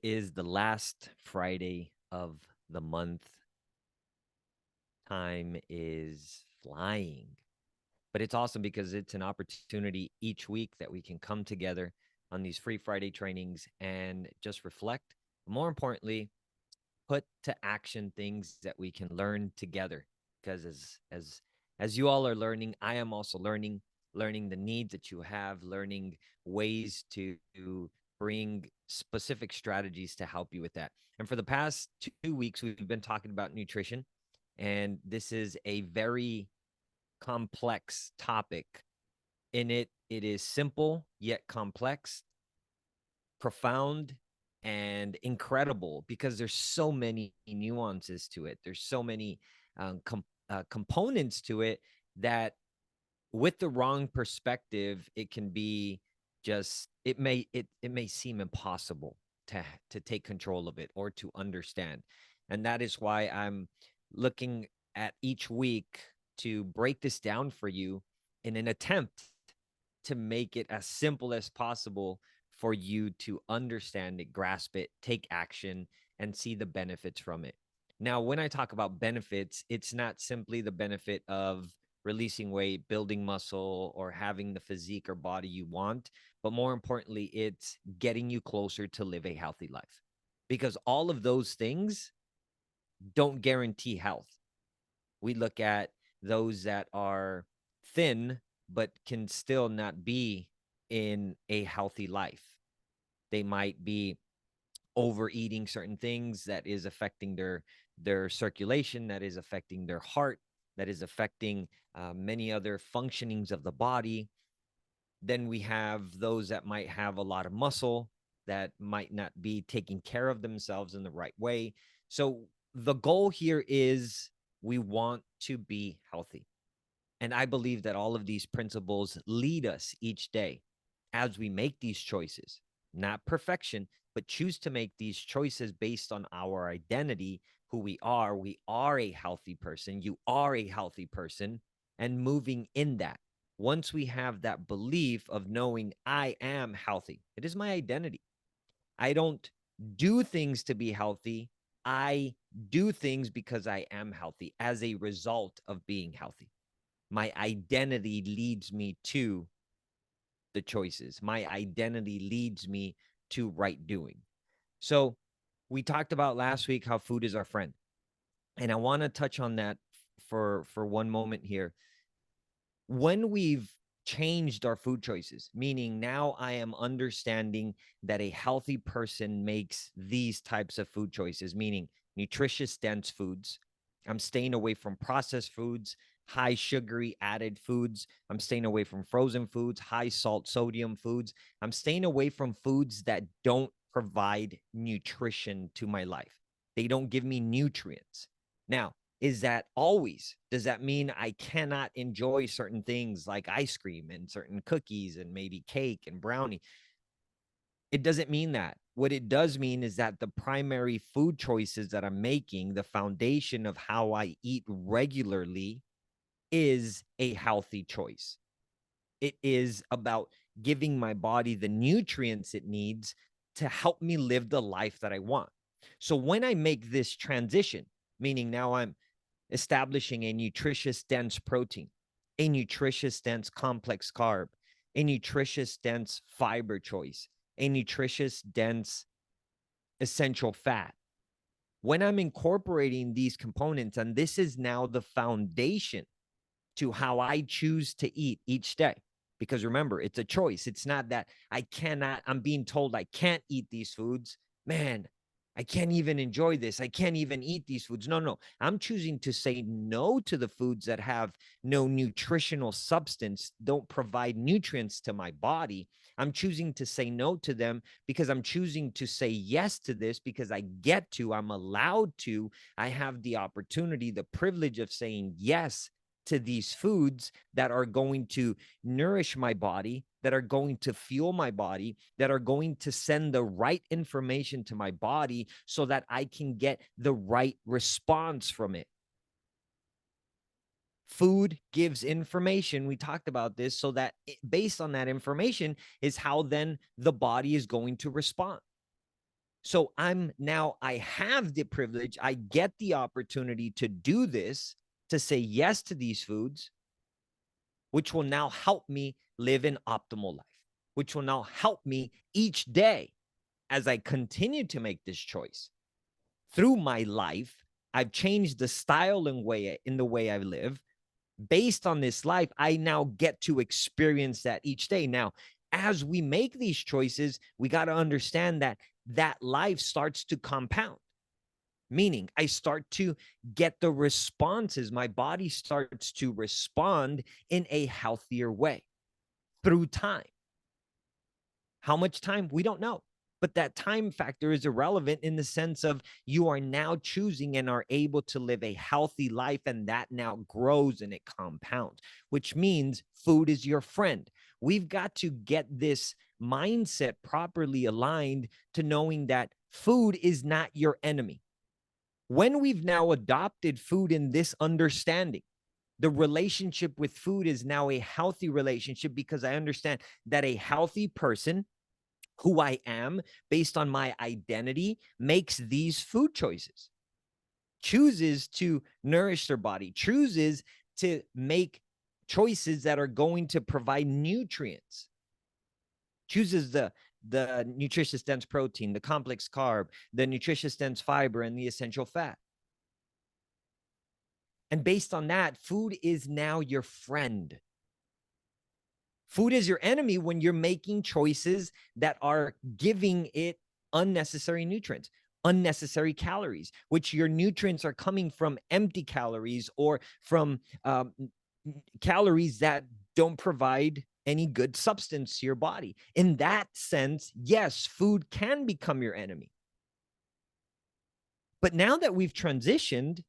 is the last Friday of the month. Time is flying, but it's awesome because it's an opportunity each week that we can come together on these free Friday trainings and just reflect. More importantly, put to action things that we can learn together. Because as you all are learning, I am also learning the needs that you have, learning ways to bring specific strategies to help you with that. And for the past 2 weeks, we've been talking about nutrition, and this is a very complex topic. In it, it is simple yet complex, profound, and incredible because there's so many nuances to it. There's so many components to it that, with the wrong perspective, it can be just it may seem impossible to take control of it or to understand. And that is why I'm looking at each week to break this down for you in an attempt to make it as simple as possible for you to understand it, grasp it, take action, and see the benefits from it. Now, when I talk about benefits, it's not simply the benefit of releasing weight, building muscle, or having the physique or body you want, but more importantly, it's getting you closer to live a healthy life. Because all of those things don't guarantee health. We look at those that are thin but can still not be in a healthy life. They might be overeating certain things that is affecting their circulation, that is affecting their heart, that is affecting many other functionings of the body. Then we have those that might have a lot of muscle that might not be taking care of themselves in the right way. So the goal here is we want to be healthy. And I believe that all of these principles lead us each day as we make these choices, not perfection, but choose to make these choices based on our identity, who we are. We are a healthy person. You are a healthy person, and moving in that. Once we have that belief of knowing I am healthy, it is my identity. I don't do things to be healthy. I do things because I am healthy as a result of being healthy. My identity leads me to the choices. My identity leads me to right doing. So we talked about last week how food is our friend. And I want to touch on that for one moment here. When we've changed our food choices, meaning now I am understanding that a healthy person makes these types of food choices, meaning nutritious, dense foods. I'm staying away from processed foods, high sugary added foods. I'm staying away from frozen foods, high salt, sodium foods. I'm staying away from foods that don't provide nutrition to my life. They don't give me nutrients. Now, is that always? Does that mean I cannot enjoy certain things like ice cream and certain cookies and maybe cake and brownie? It doesn't mean that. What it does mean is that the primary food choices that I'm making, the foundation of how I eat regularly, is a healthy choice. It is about giving my body the nutrients it needs to help me live the life that I want. So when I make this transition, meaning now I'm establishing a nutritious, dense protein, a nutritious, dense, complex carb, a nutritious, dense fiber choice, a nutritious, dense, essential fat. When I'm incorporating these components, and this is now the foundation to how I choose to eat each day. Because remember, it's a choice. It's not that I'm being told I can't eat these foods. Man, I can't even enjoy this. I can't even eat these foods. No, no. I'm choosing to say no to the foods that have no nutritional substance, don't provide nutrients to my body. I'm choosing to say no to them because I'm choosing to say yes to this because I get to, I'm allowed to, I have the opportunity, the privilege of saying yes to these foods that are going to nourish my body, that are going to fuel my body, that are going to send the right information to my body so that I can get the right response from it. Food gives information. We talked about this, so that based on that information is how then the body is going to respond. So I have the privilege, I get the opportunity to do this, to say yes to these foods, which will now help me live an optimal life, which will now help me each day as I continue to make this choice through my life. I've changed the style and way in the way I live. Based on this life, I now get to experience that each day. Now, as we make these choices, we got to understand that that life starts to compound, meaning I start to get the responses. My body starts to respond in a healthier way through time. How much time? We don't know. But that time factor is irrelevant in the sense of you are now choosing and are able to live a healthy life, and that now grows and it compounds, which means food is your friend. We've got to get this mindset properly aligned to knowing that food is not your enemy. When we've now adopted food in this understanding, the relationship with food is now a healthy relationship, because I understand that a healthy person, who I am based on my identity, makes these food choices, chooses to nourish their body, chooses to make choices that are going to provide nutrients, chooses the nutritious dense protein, the complex carb, the nutritious dense fiber, and the essential fat. And based on that, food is now your friend. Food is your enemy when you're making choices that are giving it unnecessary nutrients, unnecessary calories, which your nutrients are coming from empty calories or from calories that don't provide any good substance to your body. In that sense, yes, food can become your enemy. But now that we've transitioned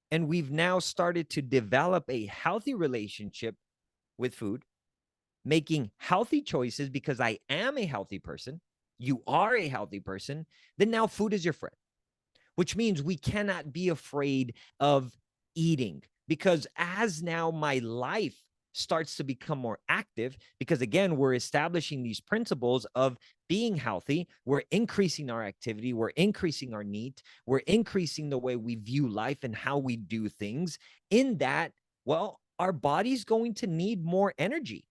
and we've now started to develop a healthy relationship with food, making healthy choices because I am a healthy person, you are a healthy person, then now food is your friend, which means we cannot be afraid of eating, because as now my life starts to become more active, because again, we're establishing these principles of being healthy, we're increasing our activity, we're increasing our NEAT, we're increasing the way we view life and how we do things. In that, well, our body's going to need more energy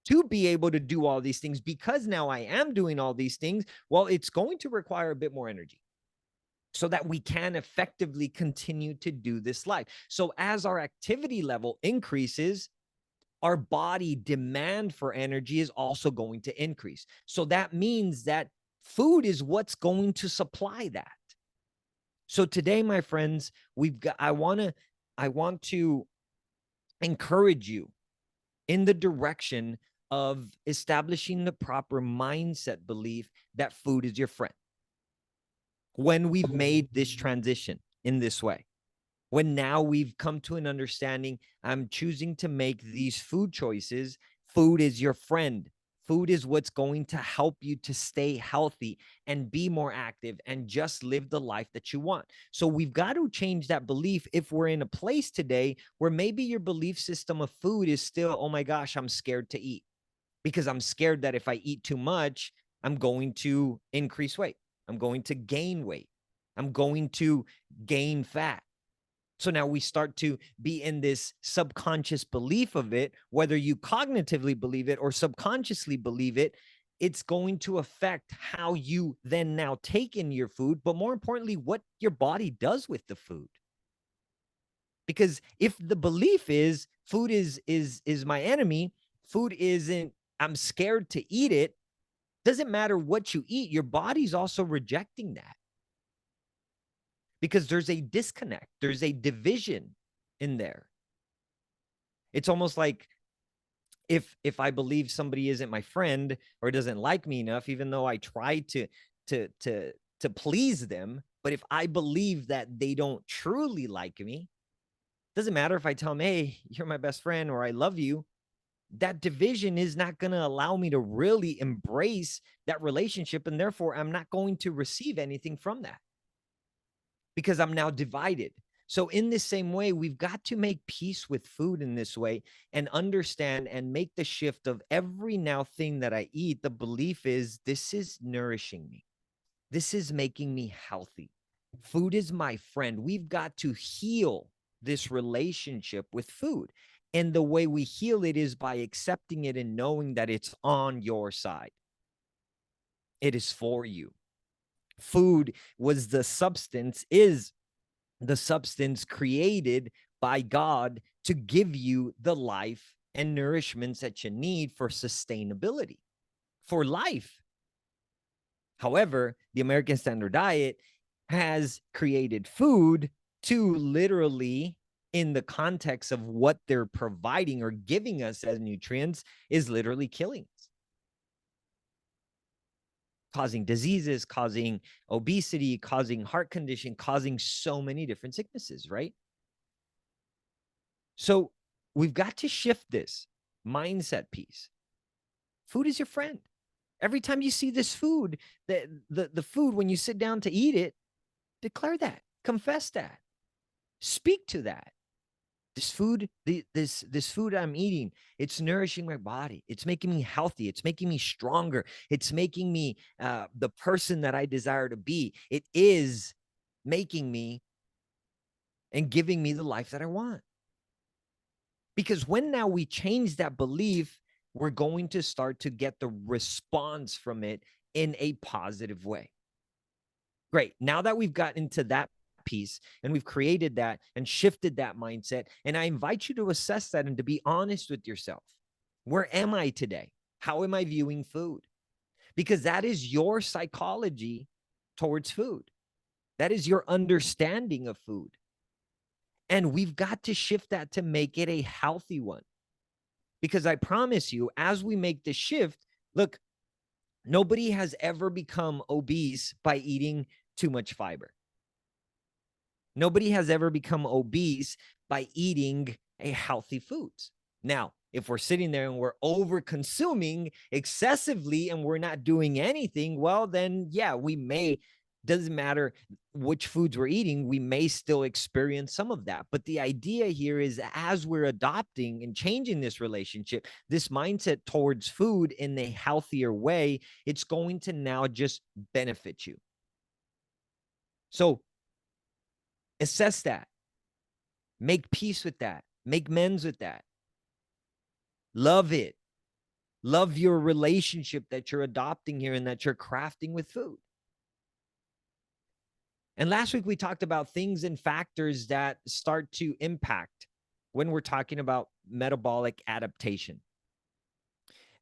to be able to do all these things, because now I am doing all these things. Well, it's going to require a bit more energy so that we can effectively continue to do this life. So as our activity level increases, our body demand for energy is also going to increase. So that means that food is what's going to supply that. So today, my friends, I want to encourage you in the direction of establishing the proper mindset belief that food is your friend. When we've made this transition in this way, when now we've come to an understanding, I'm choosing to make these food choices, food is your friend. Food is what's going to help you to stay healthy and be more active and just live the life that you want. So we've got to change that belief if we're in a place today where maybe your belief system of food is still, oh my gosh, I'm scared to eat, because I'm scared that if I eat too much, I'm going to increase weight. I'm going to gain weight. I'm going to gain fat. So now we start to be in this subconscious belief of it, whether you cognitively believe it or subconsciously believe it, it's going to affect how you then now take in your food, but more importantly, what your body does with the food. Because if the belief is food is my enemy, food isn't, I'm scared to eat it, doesn't matter what you eat, your body's also rejecting that, because there's a disconnect, there's a division in there. It's almost like if I believe somebody isn't my friend or doesn't like me enough, even though I try to please them, but if I believe that they don't truly like me, doesn't matter if I tell them, hey, you're my best friend or I love you, that division is not going to allow me to really embrace that relationship. And therefore, I'm not going to receive anything from that, because I'm now divided. So in the same way, we've got to make peace with food in this way and understand and make the shift of every now thing that I eat, the belief is this is nourishing me. This is making me healthy. Food is my friend. We've got to heal this relationship with food. And the way we heal it is by accepting it and knowing that it's on your side. It is for you. Food was the substance, is the substance created by God to give you the life and nourishments that you need for sustainability, for life. However, the American Standard Diet has created food to literally, in the context of what they're providing or giving us as nutrients, is literally killing us, causing diseases, causing obesity, causing heart condition, causing so many different sicknesses, right? So we've got to shift this mindset piece. Food is your friend. Every time you see this food, the food, when you sit down to eat it, declare that, confess that, speak to that. This food, this food I'm eating, it's nourishing my body. It's making me healthy. It's making me stronger. It's making me the person that I desire to be. It is making me and giving me the life that I want. Because when now we change that belief, we're going to start to get the response from it in a positive way. Great. Now that we've gotten into that piece and we've created that and shifted that mindset, and I invite you to assess that and to be honest with yourself. Where am I today? How am I viewing food? Because that is your psychology towards food. That is your understanding of food. And we've got to shift that to make it a healthy one. Because I promise you, as we make the shift, look, nobody has ever become obese by eating too much fiber. Nobody has ever become obese by eating a healthy foods. Now, if we're sitting there and we're over consuming excessively and we're not doing anything, well, then yeah, we may, doesn't matter which foods we're eating, we may still experience some of that. But the idea here is, as we're adopting and changing this relationship, this mindset towards food in a healthier way, it's going to now just benefit you. So assess that, make peace with that, make amends with that, love it, love your relationship that you're adopting here and that you're crafting with food. And last week we talked about things and factors that start to impact when we're talking about metabolic adaptation.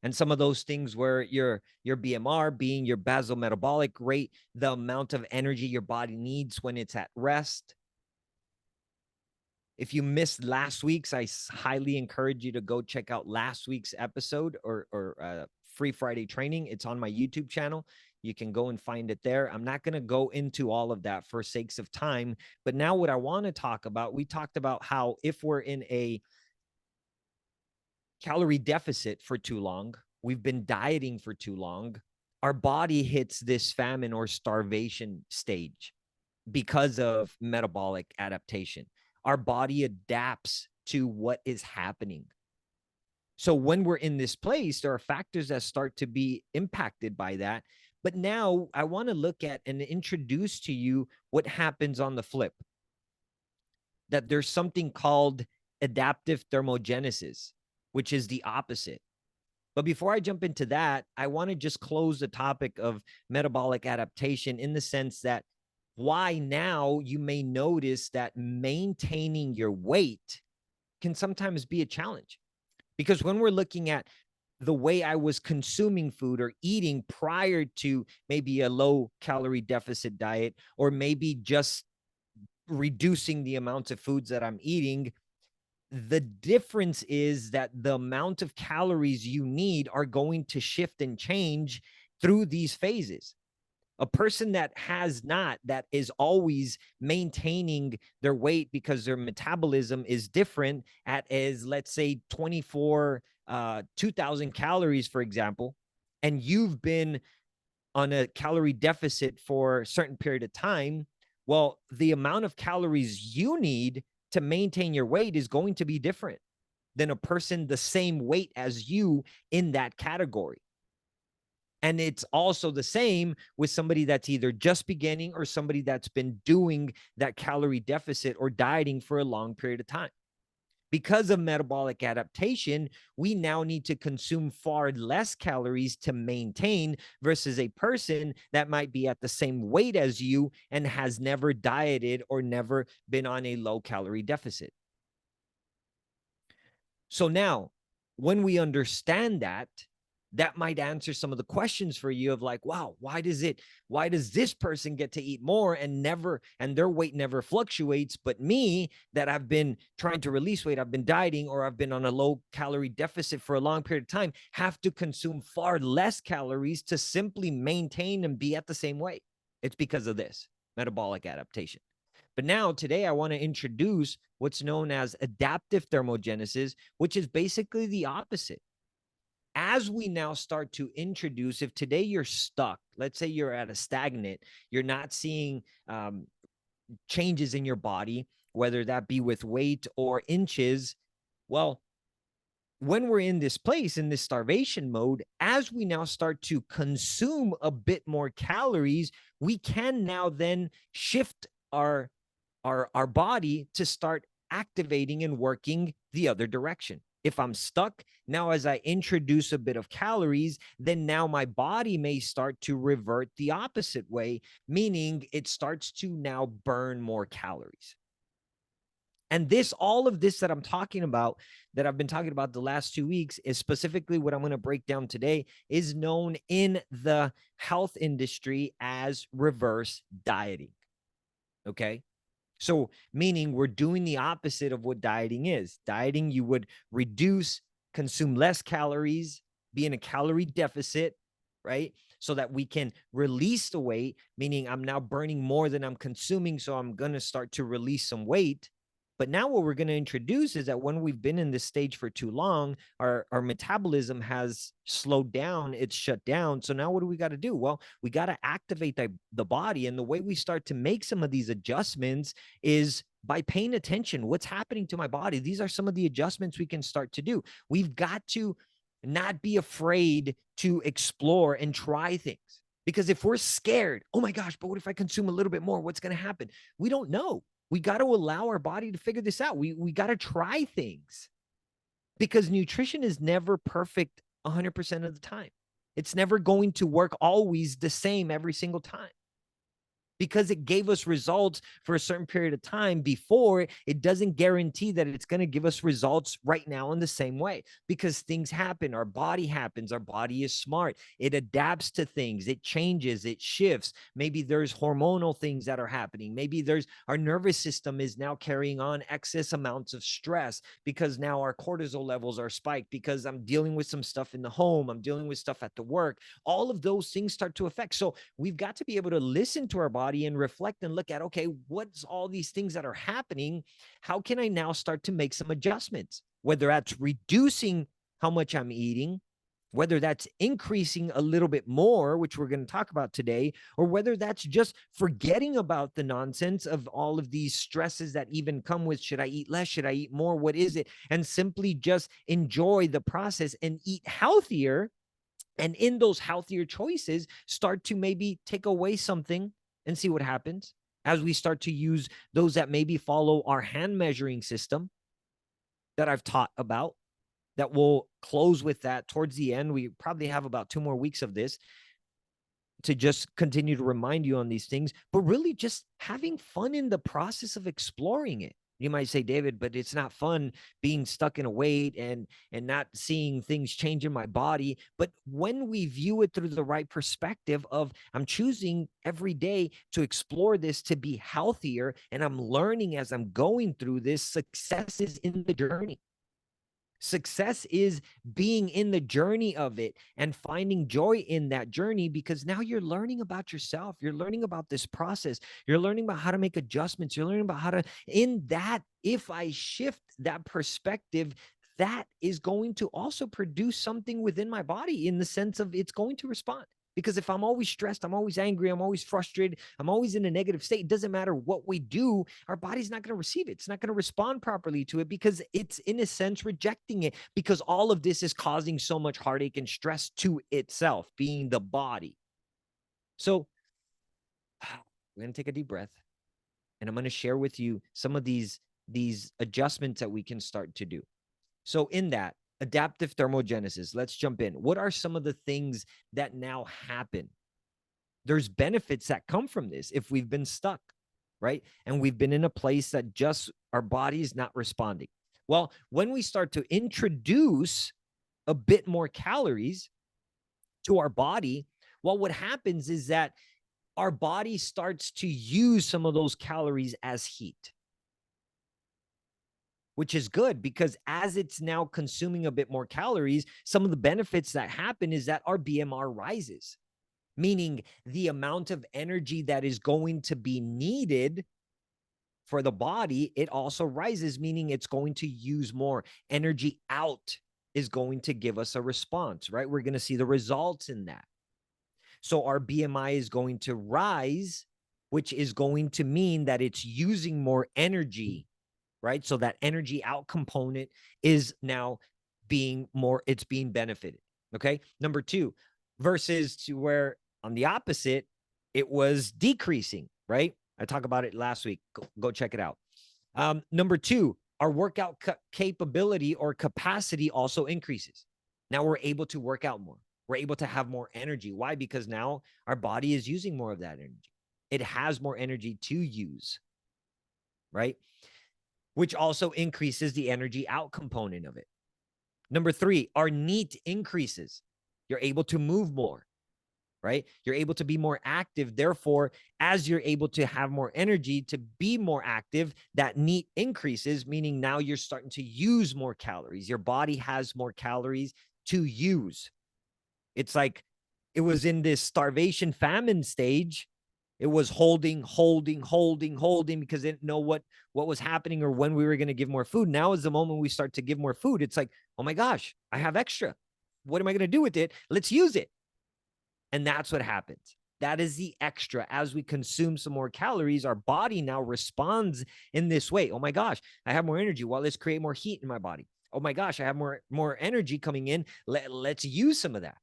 And some of those things were your BMR being your basal metabolic rate, the amount of energy your body needs when it's at rest. If you missed last week's, I highly encourage you to go check out last week's episode or Free Friday training. It's on my YouTube channel. You can go and find it there. I'm not going to go into all of that for sakes of time. But now what I want to talk about, we talked about how if we're in a calorie deficit for too long, we've been dieting for too long, our body hits this famine or starvation stage because of metabolic adaptation. Our body adapts to what is happening. So when we're in this place, there are factors that start to be impacted by that. But now I want to look at and introduce to you what happens on the flip. That there's something called adaptive thermogenesis, which is the opposite. But before I jump into that, I want to just close the topic of metabolic adaptation in the sense that why now you may notice that maintaining your weight can sometimes be a challenge. Because when we're looking at the way I was consuming food or eating prior to maybe a low calorie deficit diet, or maybe just reducing the amounts of foods that I'm eating, the difference is that the amount of calories you need are going to shift and change through these phases. A person that has not, that is always maintaining their weight because their metabolism is different at, as let's say 2,000 calories, for example, and you've been on a calorie deficit for a certain period of time, well, the amount of calories you need to maintain your weight is going to be different than a person the same weight as you in that category. And it's also the same with somebody that's either just beginning or somebody that's been doing that calorie deficit or dieting for a long period of time. Because of metabolic adaptation, we now need to consume far less calories to maintain versus a person that might be at the same weight as you and has never dieted or never been on a low calorie deficit. So now, when we understand that, that might answer some of the questions for you of like, wow, why does this person get to eat more and their weight never fluctuates, but me that I've been trying to release weight, I've been dieting, or I've been on a low calorie deficit for a long period of time, have to consume far less calories to simply maintain and be at the same weight? It's because of this metabolic adaptation. But now, today, I want to introduce what's known as adaptive thermogenesis, which is basically the opposite. As we now start to introduce, if today you're stuck, let's say you're at a stagnant, you're not seeing changes in your body, whether that be with weight or inches, well, when we're in this place, in this starvation mode, as we now start to consume a bit more calories, we can now then shift our body to start activating and working the other direction. If I'm stuck, now as I introduce a bit of calories, then now my body may start to revert the opposite way, meaning it starts to now burn more calories. And all of this that I'm talking about, that I've been talking about the last 2 weeks, is specifically what I'm going to break down today, is known in the health industry as reverse dieting. Okay. So, meaning we're doing the opposite of what dieting is. Dieting, you would reduce, consume less calories, be in a calorie deficit, right? So that we can release the weight, meaning I'm now burning more than I'm consuming. So I'm going to start to release some weight. But now what we're going to introduce is that when we've been in this stage for too long, our metabolism has slowed down, it's shut down. So now what do we got to do? Well, we got to activate the body. And the way we start to make some of these adjustments is by paying attention. What's happening to my body? These are some of the adjustments we can start to do. We've got to not be afraid to explore and try things. Because if we're scared, oh my gosh, but what if I consume a little bit more? What's going to happen? We don't know. We got to allow our body to figure this out. We got to try things, because nutrition is never perfect 100% of the time. It's never going to work always the same every single time. Because it gave us results for a certain period of time before, it doesn't guarantee that it's going to give us results right now in the same way, because things happen. Our body happens. Our body is smart. It adapts to things. It changes. It shifts. Maybe there's hormonal things that are happening. Maybe our nervous system is now carrying on excess amounts of stress because now our cortisol levels are spiked, because I'm dealing with some stuff in the home. I'm dealing with stuff at the work. All of those things start to affect. So we've got to be able to listen to our body and reflect and look at, okay, what's all these things that are happening? How can I now start to make some adjustments? Whether that's reducing how much I'm eating, whether that's increasing a little bit more, which we're going to talk about today, or whether that's just forgetting about the nonsense of all of these stresses that even come with, should I eat less? Should I eat more? What is it? And simply just enjoy the process and eat healthier. And in those healthier choices, start to maybe take away something and see what happens as we start to use those that maybe follow our hand measuring system that I've taught about, that will close with that towards the end. We probably have about 2 more weeks of this to just continue to remind you on these things, but really just having fun in the process of exploring it. You might say, David, but it's not fun being stuck in a weight and not seeing things change in my body. But when we view it through the right perspective of, I'm choosing every day to explore this, to be healthier, and I'm learning as I'm going through this, success is in the journey. Success is being in the journey of it and finding joy in that journey, because now you're learning about yourself. You're learning about this process. You're learning about how to make adjustments. You're learning about how to, in that, if I shift that perspective, that is going to also produce something within my body in the sense of it's going to respond. Because if I'm always stressed, I'm always angry, I'm always frustrated, I'm always in a negative state, it doesn't matter what we do, our body's not going to receive it. It's not going to respond properly to it because it's, in a sense, rejecting it, because all of this is causing so much heartache and stress to itself, being the body. So we're going to take a deep breath, and I'm going to share with you some of these adjustments that we can start to do. So in that, adaptive thermogenesis, let's jump in. What are some of the things that now happen? There's benefits that come from this if we've been stuck, right? And we've been in a place that just our body's not responding. Well, when we start to introduce a bit more calories to our body, well, what happens is that our body starts to use some of those calories as heat, which is good, because as it's now consuming a bit more calories, some of the benefits that happen is that our BMR rises, meaning the amount of energy that is going to be needed for the body, it also rises, meaning it's going to use more energy out, is going to give us a response, right? We're going to see the results in that. So our BMI is going to rise, which is going to mean that it's using more energy, right? So that energy out component is now being more, it's being benefited. Okay. Number two, versus to where on the opposite, it was decreasing, right? I talked about it last week. Go check it out. Number two, our workout capability or capacity also increases. Now we're able to work out more. We're able to have more energy. Why? Because now our body is using more of that energy. It has more energy to use, right? Which also increases the energy out component of it. Number three, our NEAT increases. You're able to move more, right? You're able to be more active. Therefore, as you're able to have more energy to be more active, that NEAT increases, meaning now you're starting to use more calories. Your body has more calories to use. It's like it was in this starvation famine stage. It was holding because they didn't know what was happening or when we were going to give more food. Now is the moment we start to give more food. It's like, oh my gosh, I have extra. What am I going to do with it? Let's use it. And that's what happens. That is the extra. As we consume some more calories, our body now responds in this way. Oh my gosh, I have more energy. Well, let's create more heat in my body. Oh my gosh, I have more energy coming in. Let's use some of that.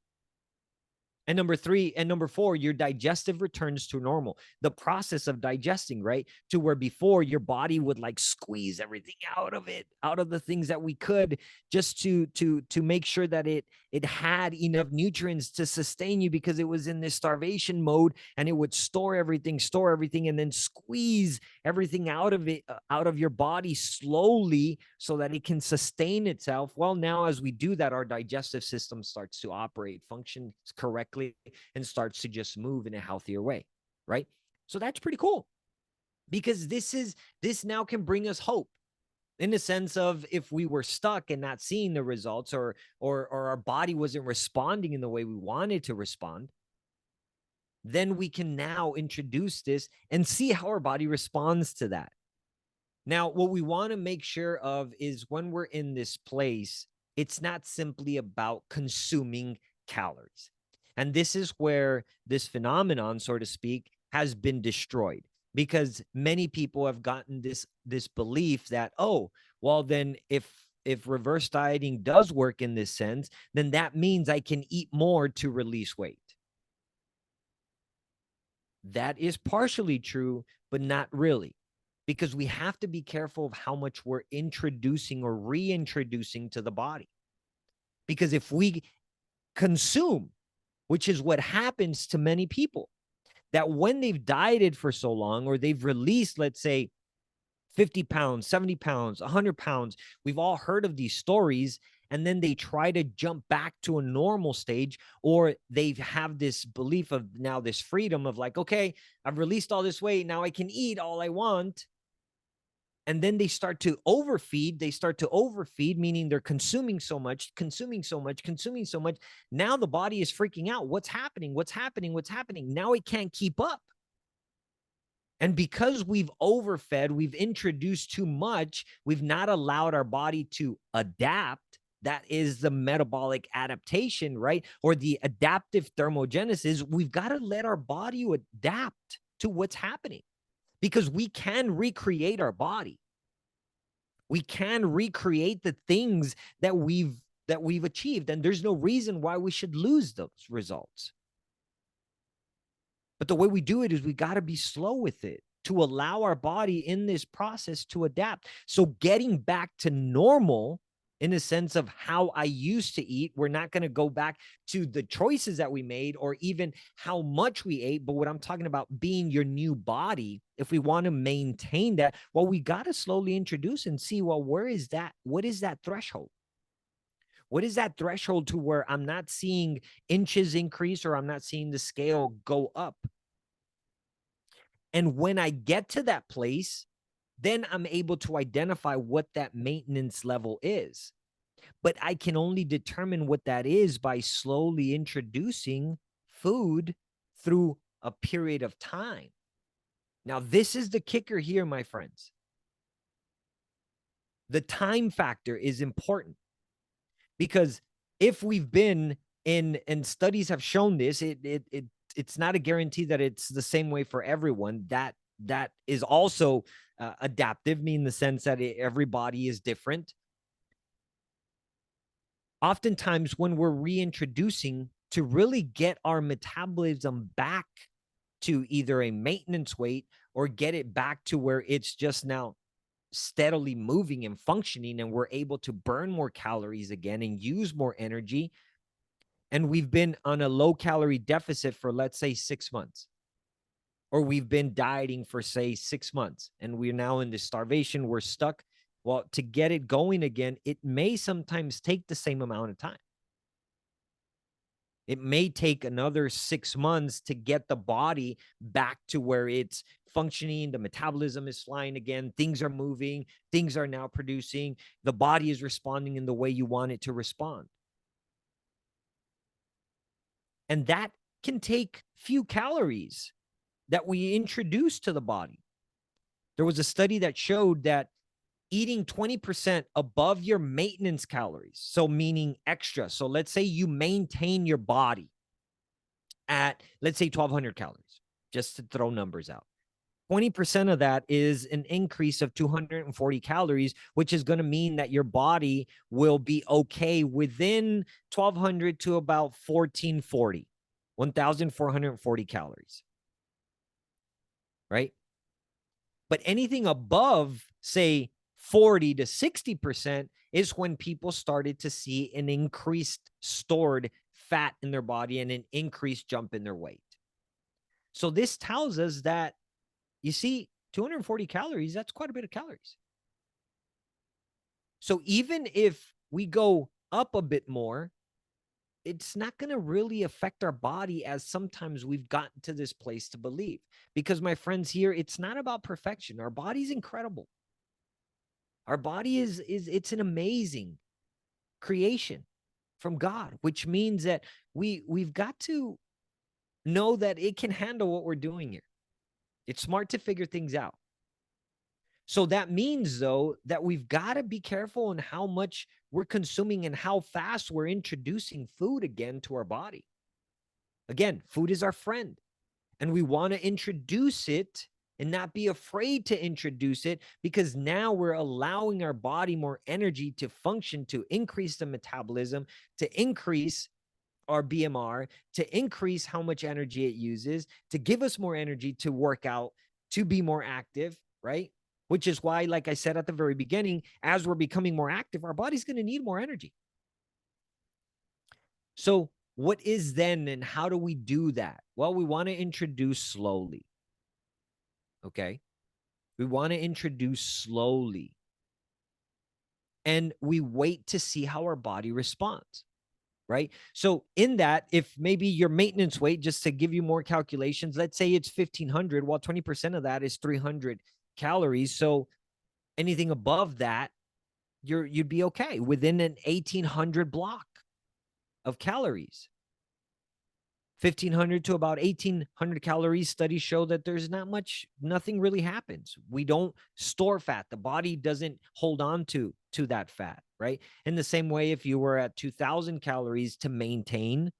And number three and number four, your digestive returns to normal. The process of digesting, right? To where before your body would like squeeze everything out of it, out of the things that we could, just to make sure that it had enough nutrients to sustain you, because it was in this starvation mode, and it would store everything, and then squeeze everything out of it, out of your body slowly, so that it can sustain itself. Well, now as we do that, our digestive system starts to operate, functions correctly, and starts to just move in a healthier way, right? So that's pretty cool, because this now can bring us hope, in the sense of, if we were stuck and not seeing the results, or our body wasn't responding in the way we wanted to respond, then we can now introduce this and see how our body responds to that. Now, what we want to make sure of is, when we're in this place, it's not simply about consuming calories. And this is where this phenomenon, so to speak, has been destroyed, because many people have gotten this belief that, oh, well, then if reverse dieting does work in this sense, then that means I can eat more to release weight. That is partially true, but not really, because we have to be careful of how much we're introducing or reintroducing to the body. Because if we consume, which is what happens to many people, that when they've dieted for so long, or they've released, let's say, 50 pounds, 70 pounds, 100 pounds, we've all heard of these stories, and then they try to jump back to a normal stage, or they have this belief of now this freedom of like, okay, I've released all this weight, now I can eat all I want. And then they start to overfeed. Meaning they're consuming so much. Now the body is freaking out. What's happening? Now it can't keep up. And because we've overfed, we've introduced too much, we've not allowed our body to adapt, that is the metabolic adaptation, right? Or the adaptive thermogenesis. We've got to let our body adapt to what's happening, because we can recreate our body. We can recreate the things that we've achieved, and there's no reason why we should lose those results. But the way we do it is we got to be slow with it to allow our body in this process to adapt. So getting back to normal in a sense of how I used to eat, we're not going to go back to the choices that we made or even how much we ate. But what I'm talking about being your new body, if we want to maintain that, well, we got to slowly introduce and see, well, where is that? What is that threshold? What is that threshold to where I'm not seeing inches increase or I'm not seeing the scale go up? And when I get to that place, then I'm able to identify what that maintenance level is. But I can only determine what that is by slowly introducing food through a period of time. Now, this is the kicker here, my friends. The time factor is important, because if we've been in, and studies have shown this, it's not a guarantee that it's the same way for everyone. That is also adaptive, meaning the sense that everybody is different. Oftentimes, when we're reintroducing to really get our metabolism back to either a maintenance weight or get it back to where it's just now steadily moving and functioning, and we're able to burn more calories again and use more energy, and we've been on a low calorie deficit for, let's say, 6 months, or we've been dieting for, say, 6 months, and we're now in this starvation, we're stuck. Well, to get it going again, it may sometimes take the same amount of time. It may take another 6 months to get the body back to where it's functioning. The metabolism is flying again. Things are moving. Things are now producing. The body is responding in the way you want it to respond. And that can take few calories that we introduce to the body. There was a study that showed that eating 20% above your maintenance calories, so meaning extra. So let's say you maintain your body at, let's say, 1,200 calories, just to throw numbers out. 20% of that is an increase of 240 calories, which is going to mean that your body will be okay within 1,200 to about 1,440, 1,440 calories, right? But anything above, say, 40 to 60% is when people started to see an increased stored fat in their body and an increased jump in their weight. So this tells us that, you see, 240 calories, that's quite a bit of calories. So even if we go up a bit more, it's not going to really affect our body as sometimes we've gotten to this place to believe. Because, my friends, here, it's not about perfection. Our body's incredible. Our body it's an amazing creation from God, which means that we've got to know that it can handle what we're doing here. It's smart to figure things out. So that means, though, that we've got to be careful in how much we're consuming and how fast we're introducing food again to our body. Again, food is our friend, and we want to introduce it and not be afraid to introduce it, because now we're allowing our body more energy to function, to increase the metabolism, to increase our BMR, to increase how much energy it uses, to give us more energy to work out, to be more active, right? Which is why, like I said at the very beginning, as we're becoming more active, our body's going to need more energy. So what is then, and how do we do that? Well, we want to introduce slowly. Okay. We want to introduce slowly. And we wait to see how our body responds, right? So in that, if maybe your maintenance weight, just to give you more calculations, let's say it's 1,500, well, 20% of that is 300 calories. So anything above that, you'd be okay within an 1,800 block of calories. 1,500 to about 1,800 calories. Studies show that there's nothing really happens. We don't store fat. The body doesn't hold on to that fat, right? In the same way, if you were at 2,000 calories to maintain,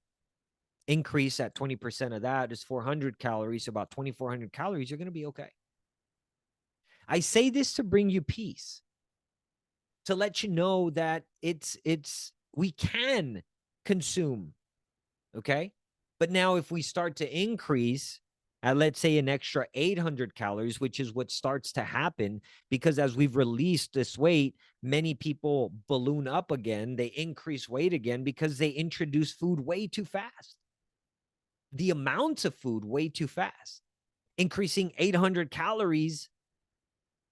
increase at 20% of that is 400 calories, so about 2,400 calories, you're going to be okay. I say this to bring you peace, to let you know that we can consume, okay? But now if we start to increase at, let's say, an extra 800 calories, which is what starts to happen, because as we've released this weight, many people balloon up again, they increase weight again because they introduce food way too fast. The amounts of food way too fast. Increasing 800 calories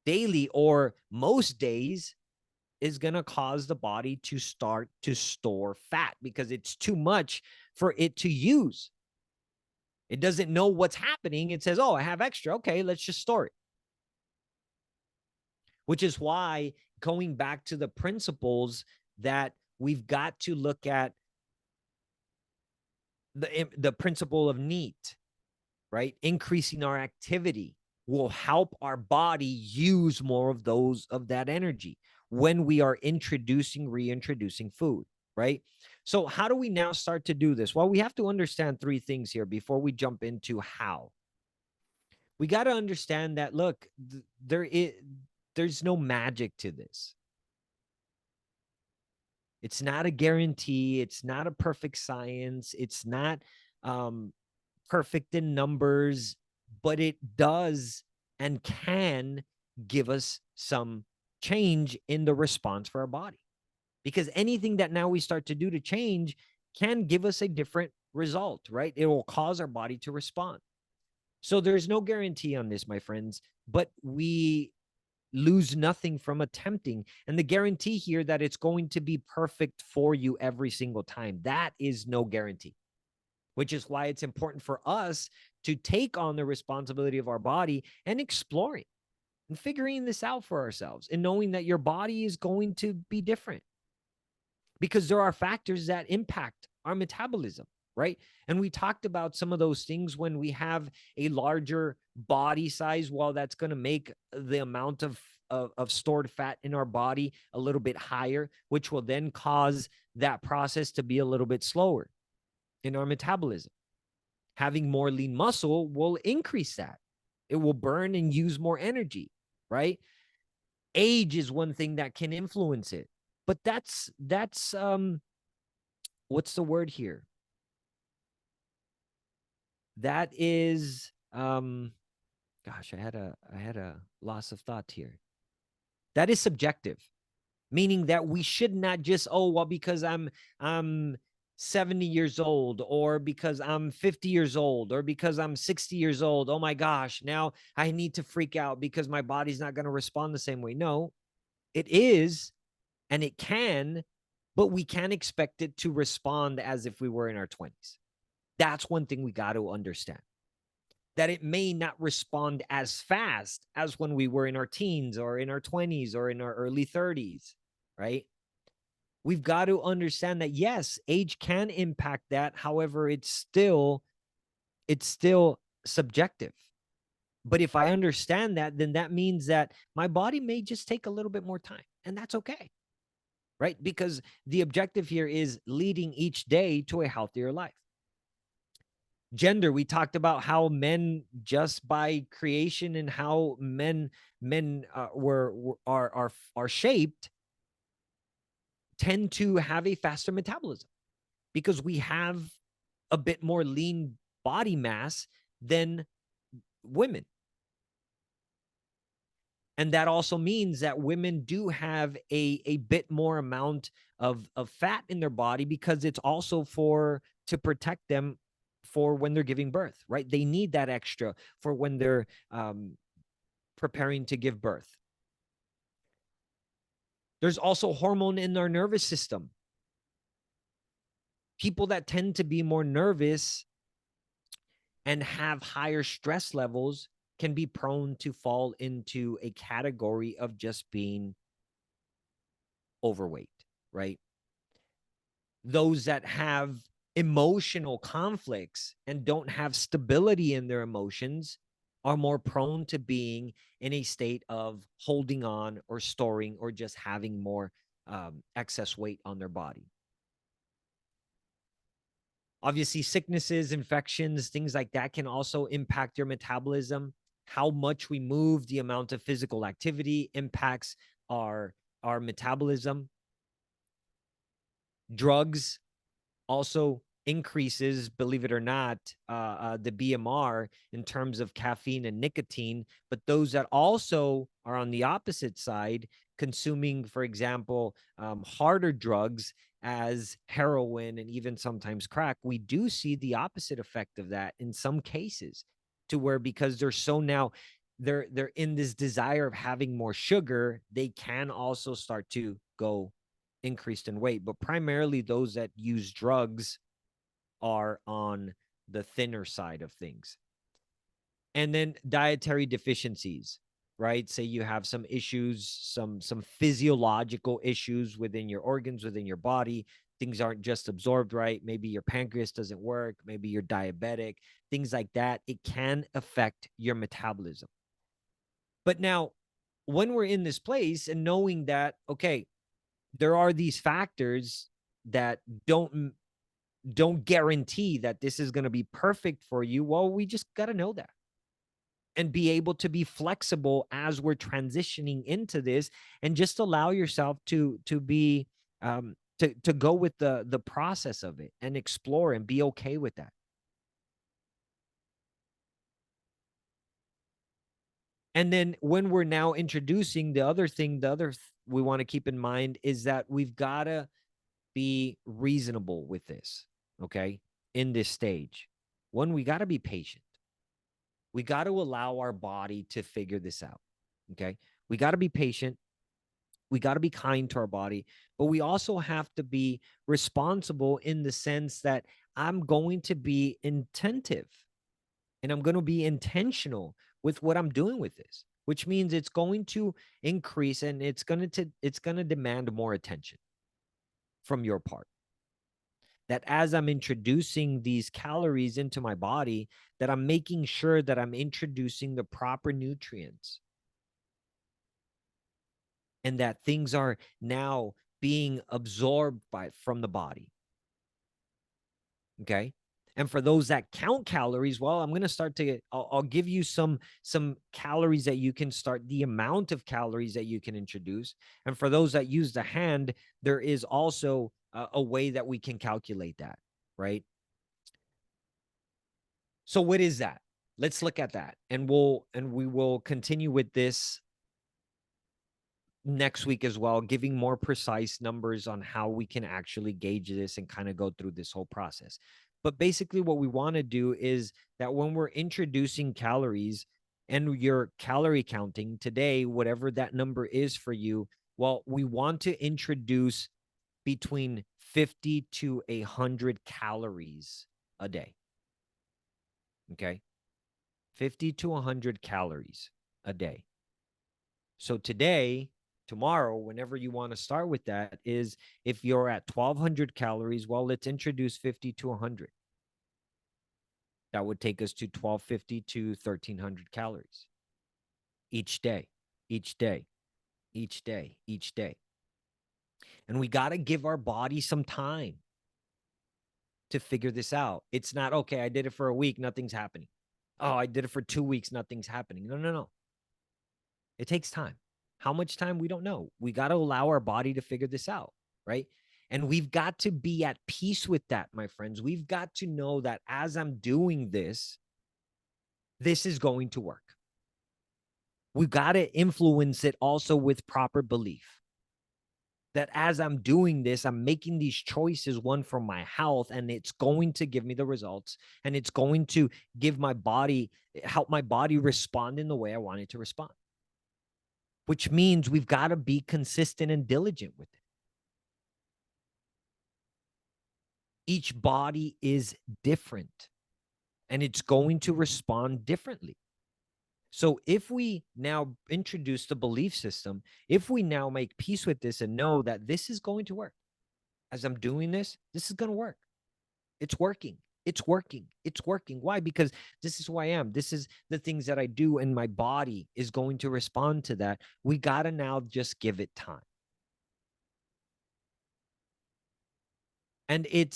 daily or most days is going to cause the body to start to store fat because it's too much for it to use. It doesn't know what's happening. It says, oh, I have extra. Okay, let's just store it. Which is why, going back to the principles, that we've got to look at the principle of NEAT, right? Increasing our activity will help our body use more of that energy when we are reintroducing food, right? So how do we now start to do this? Well, we have to understand three things here before we jump into how. We got to understand that, look, there's no magic to this. It's not a guarantee. It's not a perfect science. It's not perfect in numbers, but it does and can give us some change in the response for our body. Because anything that now we start to do to change can give us a different result, right? It will cause our body to respond. So there's no guarantee on this, my friends, but we lose nothing from attempting. And the guarantee here that it's going to be perfect for you every single time, that is no guarantee, which is why it's important for us to take on the responsibility of our body and exploring and figuring this out for ourselves and knowing that your body is going to be different because there are factors that impact our metabolism, right? And we talked about some of those things. When we have a larger body size, well, that's going to make the amount of stored fat in our body a little bit higher, which will then cause that process to be a little bit slower in our metabolism. Having more lean muscle will increase that. It will burn and use more energy, right? Age is one thing that can influence it. But that's what's the word here? That is gosh, I had a loss of thought here. That is subjective, meaning that we should not just, oh, well, because I'm 70 years old, or because I'm 50 years old, or because I'm 60 years old, oh my gosh, now I need to freak out because my body's not going to respond the same way. No, it is, and it can, but we can't expect it to respond as if we were in our 20s. That's one thing we got to understand. That it may not respond as fast as when we were in our teens or in our 20s or in our early 30s, right? We've got to understand that, yes, age can impact that. However, it's still subjective. But if I understand that, then that means that my body may just take a little bit more time, and that's okay, right? Because the objective here is leading each day to a healthier life. Gender, we talked about how men, just by creation and how men are shaped, tend to have a faster metabolism because we have a bit more lean body mass than women. And that also means that women do have a bit more amount of fat in their body because it's also to protect them for when they're giving birth, right? They need that extra for when they're preparing to give birth. There's also hormone in our nervous system. People that tend to be more nervous and have higher stress levels can be prone to fall into a category of just being overweight, right? Those that have emotional conflicts and don't have stability in their emotions are more prone to being in a state of holding on or storing or just having more excess weight on their body. Obviously, sicknesses, infections, things like that can also impact your metabolism. How much we move, the amount of physical activity impacts our our metabolism. Drugs also increases, believe it or not, the BMR in terms of caffeine and nicotine. But those that also are on the opposite side, consuming, for example, harder drugs as heroin and even sometimes crack, we do see the opposite effect of that in some cases, to where because they're so now they're in this desire of having more sugar, they can also start to go increased in weight. But primarily those that use drugs are on the thinner side of things. And then dietary deficiencies, right? Say you have some issues, some physiological issues within your organs, within your body. Things aren't just absorbed right. Maybe your pancreas doesn't work. Maybe you're diabetic, things like that. It can affect your metabolism. But now, when we're in this place and knowing that, okay, there are these factors that don't guarantee that this is going to be perfect for you, well, we just got to know that and be able to be flexible as we're transitioning into this, and just allow yourself to be to go with the process of it and explore and be okay with that. And then when we're now introducing the other thing, we want to keep in mind is that we've got to be reasonable with this, okay? In this stage, one, we got to be patient. We got to allow our body to figure this out, okay? We got to be patient. We got to be kind to our body, but we also have to be responsible in the sense that I'm going to be attentive and I'm going to be intentional with what I'm doing with this, which means it's going to increase and it's going to demand more attention from your part. That as I'm introducing these calories into my body, that I'm making sure that I'm introducing the proper nutrients and that things are now being absorbed from the body. Okay. And for those that count calories, well, I'm going to start to, I'll give you some calories that you can start, the amount of calories that you can introduce. And for those that use the hand, there is also a way that we can calculate that, right? So what is that? Let's look at that, and we will continue with this next week as well, giving more precise numbers on how we can actually gauge this and kind of go through this whole process. But basically what we want to do is that when we're introducing calories and you're calorie counting today, whatever that number is for you, well, we want to introduce between 50 to 100 calories a day. Okay. 50 to 100 calories a day. So today, tomorrow, whenever you want to start with that, is if you're at 1,200 calories, well, let's introduce 50 to 100. That would take us to 1,250 to 1,300 calories each day, each day, each day, each day. And we got to give our body some time to figure this out. It's not, okay, I did it for a week, nothing's happening. Oh, I did it for 2 weeks, nothing's happening. No, no, no. It takes time. How much time? We don't know. We got to allow our body to figure this out, right? And we've got to be at peace with that, my friends. We've got to know that as I'm doing this, this is going to work. We've got to influence it also with proper belief. That as I'm doing this, I'm making these choices, one for my health, and it's going to give me the results, and it's going to give my body, help my body respond in the way I want it to respond. Which means we've got to be consistent and diligent with it. Each body is different and it's going to respond differently. So if we now introduce the belief system, if we now make peace with this and know that this is going to work, as I'm doing this, this is going to work. It's working. It's working. It's working. Why? Because this is who I am. This is the things that I do, and my body is going to respond to that. We got to now just give it time. And it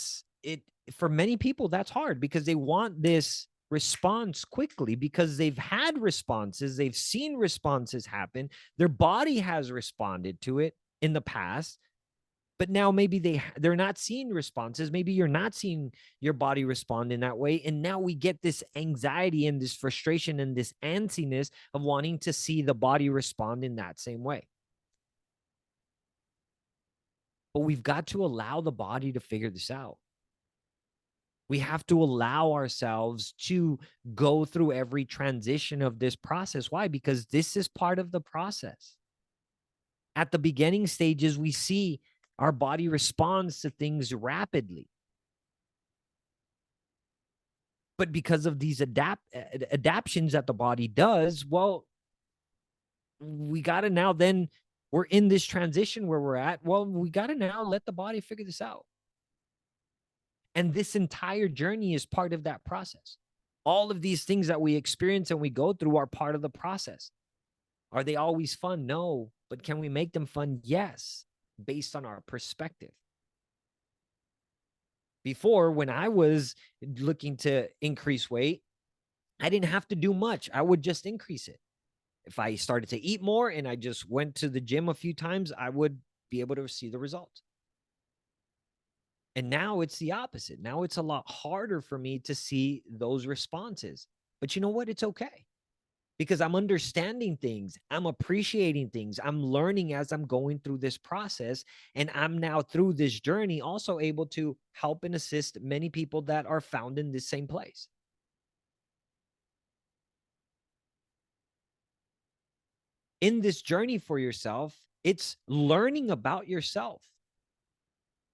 for many people, that's hard because they want this response quickly because they've had responses, they've seen responses happen, their body has responded to it in the past, but now maybe they're not seeing responses, maybe you're not seeing your body respond in that way, and now we get this anxiety and this frustration and this antsiness of wanting to see the body respond in that same way. But we've got to allow the body to figure this out. We have to allow ourselves to go through every transition of this process. Why? Because this is part of the process. At the beginning stages, we see our body responds to things rapidly. But because of these adaptions that the body does, well, we got to now then we're in this transition where we're at. Well, we got to now let the body figure this out. And this entire journey is part of that process. All of these things that we experience and we go through are part of the process. Are they always fun? No. But can we make them fun? Yes, based on our perspective. Before, when I was looking to increase weight, I didn't have to do much. I would just increase it. If I started to eat more and I just went to the gym a few times, I would be able to see the results. And now it's the opposite. Now it's a lot harder for me to see those responses. But you know what? It's okay because I'm understanding things. I'm appreciating things. I'm learning as I'm going through this process. And I'm now through this journey also able to help and assist many people that are found in this same place. In this journey for yourself, it's learning about yourself.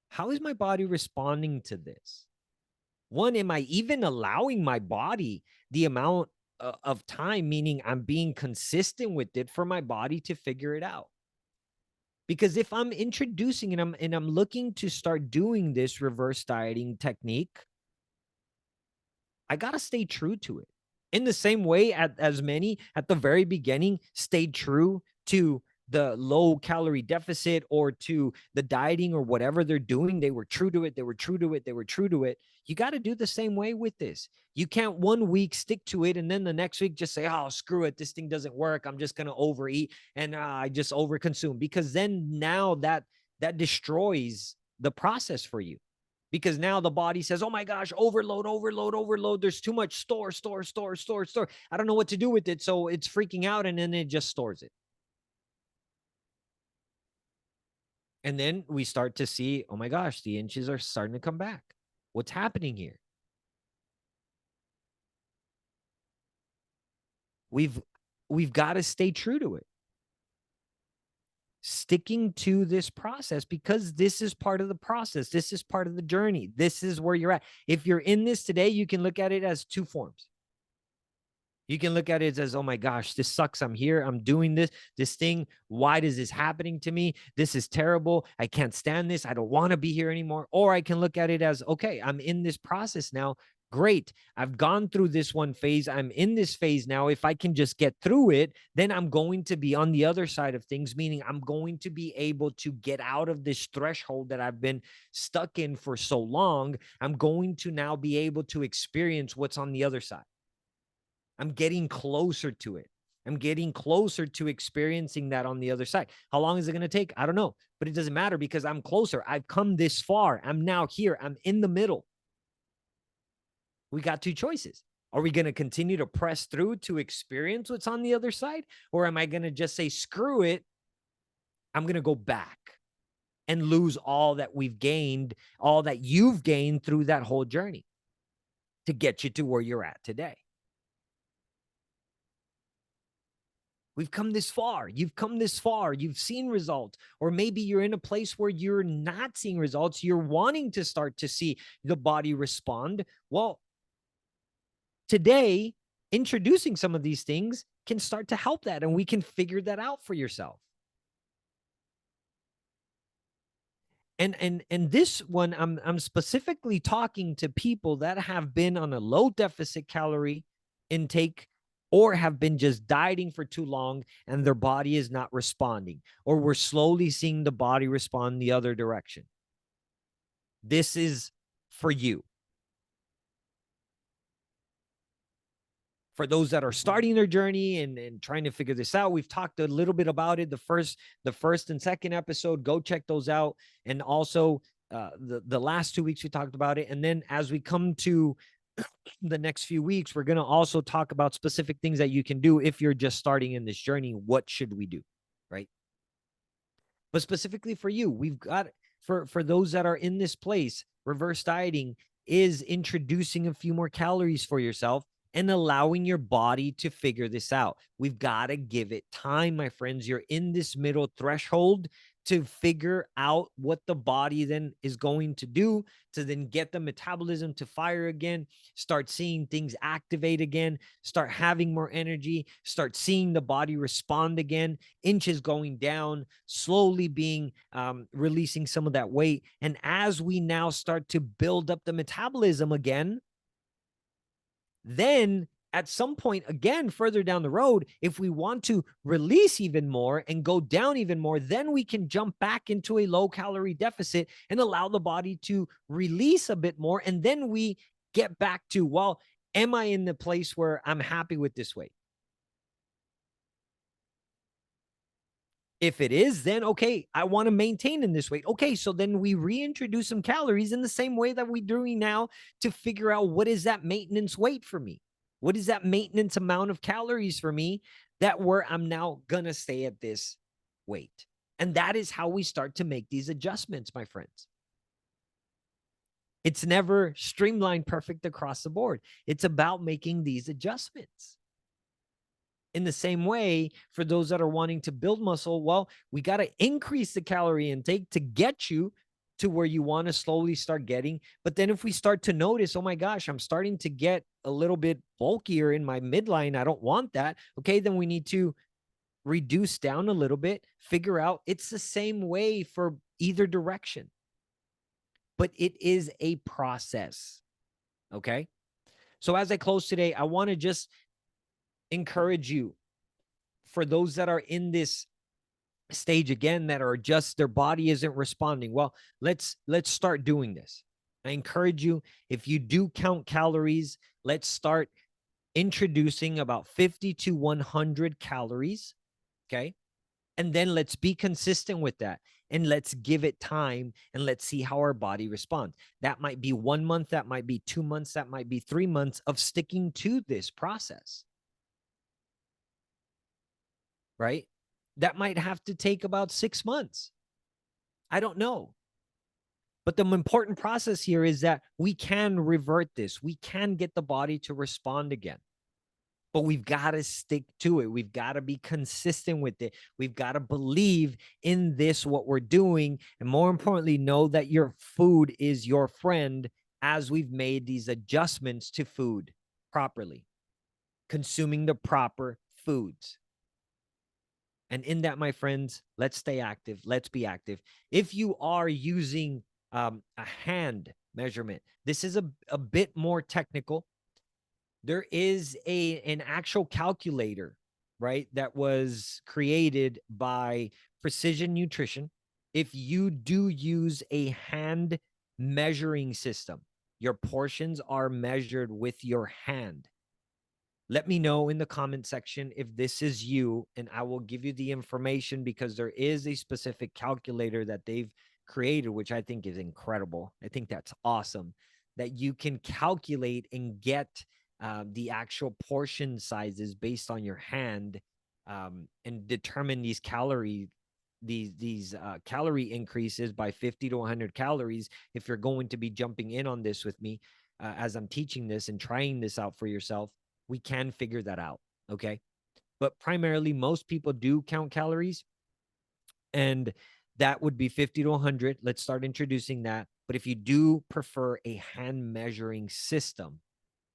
How is my body responding to this? One, am I even allowing my body the amount of time, meaning I'm being consistent with it for my body to figure it out? Because if I'm introducing and I'm looking to start doing this reverse dieting technique, I got to stay true to it. In the same way as many at the very beginning stayed true to the low calorie deficit or to the dieting or whatever they're doing, they were true to it. They were true to it. They were true to it. You got to do the same way with this. You can't 1 week stick to it and then the next week just say, oh, screw it. This thing doesn't work. I'm just going to overeat and I just overconsume, because then now that destroys the process for you. Because now the body says, oh my gosh, overload, overload, overload. There's too much store. I don't know what to do with it. So it's freaking out and then it just stores it. And then we start to see, oh my gosh, the inches are starting to come back. What's happening here? We've got to stay true to it. Sticking to this process, because this is part of the process. This is part of the journey. This is where you're at. If you're in this today, you can look at it as two forms. You can look at it as, oh my gosh, this sucks. I'm here. I'm doing this thing. Why is this happening to me? This is terrible. I can't stand this. I don't want to be here anymore. Or I can look at it as, okay, I'm in this process now. Great. I've gone through this one phase. I'm in this phase now. If I can just get through it, then I'm going to be on the other side of things, meaning I'm going to be able to get out of this threshold that I've been stuck in for so long. I'm going to now be able to experience what's on the other side. I'm getting closer to it. I'm getting closer to experiencing that on the other side. How long is it going to take? I don't know, but it doesn't matter because I'm closer. I've come this far. I'm now here. I'm in the middle. We got two choices. Are we going to continue to press through to experience what's on the other side? Or am I going to just say, screw it, I'm going to go back and lose all that we've gained, all that you've gained through that whole journey to get you to where you're at today? We've come this far. You've come this far. You've seen results. Or maybe you're in a place where you're not seeing results. You're wanting to start to see the body respond. Well, today, introducing some of these things can start to help that, and we can figure that out for yourself. And this one, I'm specifically talking to people that have been on a low deficit calorie intake or have been just dieting for too long and their body is not responding, or we're slowly seeing the body respond the other direction. This is for you. For those that are starting their journey and trying to figure this out, we've talked a little bit about it. The first and second episode, go check those out. And also the last 2 weeks we talked about it. And then as we come to the next few weeks, we're going to also talk about specific things that you can do if you're just starting in this journey. What should we do? Right. But specifically for you, we've got for those that are in this place, reverse dieting is introducing a few more calories for yourself and allowing your body to figure this out. We've got to give it time, my friends. You're in this middle threshold to figure out what the body then is going to do to then get the metabolism to fire again, start seeing things activate again, start having more energy, start seeing the body respond again, inches going down, slowly being releasing some of that weight. And as we now start to build up the metabolism again, then at some point, again, further down the road, if we want to release even more and go down even more, then we can jump back into a low calorie deficit and allow the body to release a bit more. And then we get back to, well, am I in the place where I'm happy with this weight? If it is, then okay, I want to maintain in this weight. Okay, so then we reintroduce some calories in the same way that we're doing now to figure out what is that maintenance weight for me? What is that maintenance amount of calories for me that where I'm now going to stay at this weight? And that is how we start to make these adjustments, my friends. It's never streamlined perfect across the board. It's about making these adjustments. In the same way, for those that are wanting to build muscle, well, we got to increase the calorie intake to get you to where you want to slowly start getting. But then if we start to notice, oh my gosh, I'm starting to get a little bit bulkier in my midline, I don't want that. Okay, then we need to reduce down a little bit, figure out it's the same way for either direction. But it is a process. Okay. So as I close today, I want to just encourage you, for those that are in this stage again, that are just their body isn't responding, well, let's start doing this. I encourage you, if you do count calories, let's start introducing about 50 to 100 calories. Okay. And then let's be consistent with that, and let's give it time, and let's see how our body responds. That might be 1 month, that might be 2 months, that might be 3 months of sticking to this process. Right? That might have to take about 6 months. I don't know. But the important process here is that we can revert this. We can get the body to respond again. But we've got to stick to it. We've got to be consistent with it. We've got to believe in this, what we're doing. And more importantly, know that your food is your friend as we've made these adjustments to food properly, consuming the proper foods. And in that, my friends, let's stay active. Let's be active. If you are using a hand measurement, this is a bit more technical. There is an actual calculator, right, that was created by Precision Nutrition. If you do use a hand measuring system, your portions are measured with your hand. Let me know in the comment section if this is you, and I will give you the information, because there is a specific calculator that they've created, which I think is incredible. I think that's awesome, that you can calculate and get the actual portion sizes based on your hand, and determine these calorie increases by 50 to 100 calories. If you're going to be jumping in on this with me, as I'm teaching this and trying this out for yourself, we can figure that out. Okay. But primarily, most people do count calories, and that would be 50 to 100. Let's start introducing that. But if you do prefer a hand measuring system,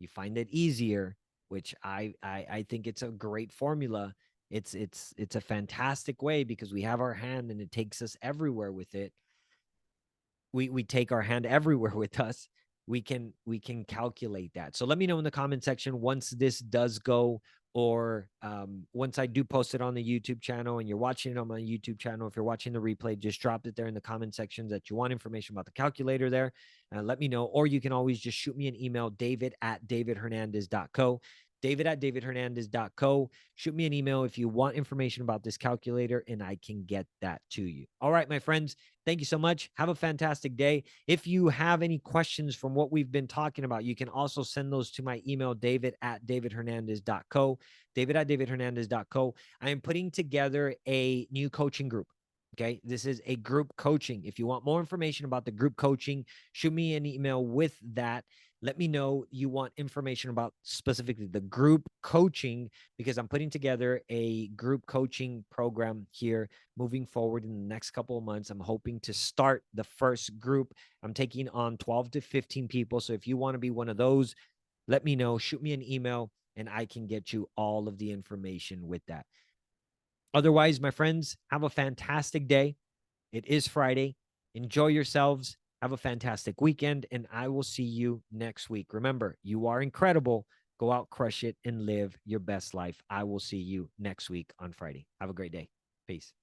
you find it easier, which I think it's a great formula. It's a fantastic way, because we have our hand and it takes us everywhere with it. We take our hand everywhere with us. We can calculate that. So let me know in the comment section once this does go or once I do post it on the YouTube channel and you're watching it on my YouTube channel, if you're watching the replay, just drop it there in the comment sections that you want information about the calculator there. Let me know. Or you can always just shoot me an email, david@davidhernandez.co. David@davidhernandez.co. Shoot me an email if you want information about this calculator, and I can get that to you. All right, my friends, thank you so much. Have a fantastic day. If you have any questions from what we've been talking about, you can also send those to my email, david@davidhernandez.co. David@davidhernandez.co. I am putting together a new coaching group. Okay. This is a group coaching. If you want more information about the group coaching, shoot me an email with that. Let me know you want information about specifically the group coaching, because I'm putting together a group coaching program here moving forward in the next couple of months. I'm hoping to start the first group. I'm taking on 12 to 15 people. So if you want to be one of those, let me know. Shoot me an email and I can get you all of the information with that. Otherwise, my friends, have a fantastic day. It is Friday. Enjoy yourselves. Have a fantastic weekend, and I will see you next week. Remember, you are incredible. Go out, crush it, and live your best life. I will see you next week on Friday. Have a great day. Peace.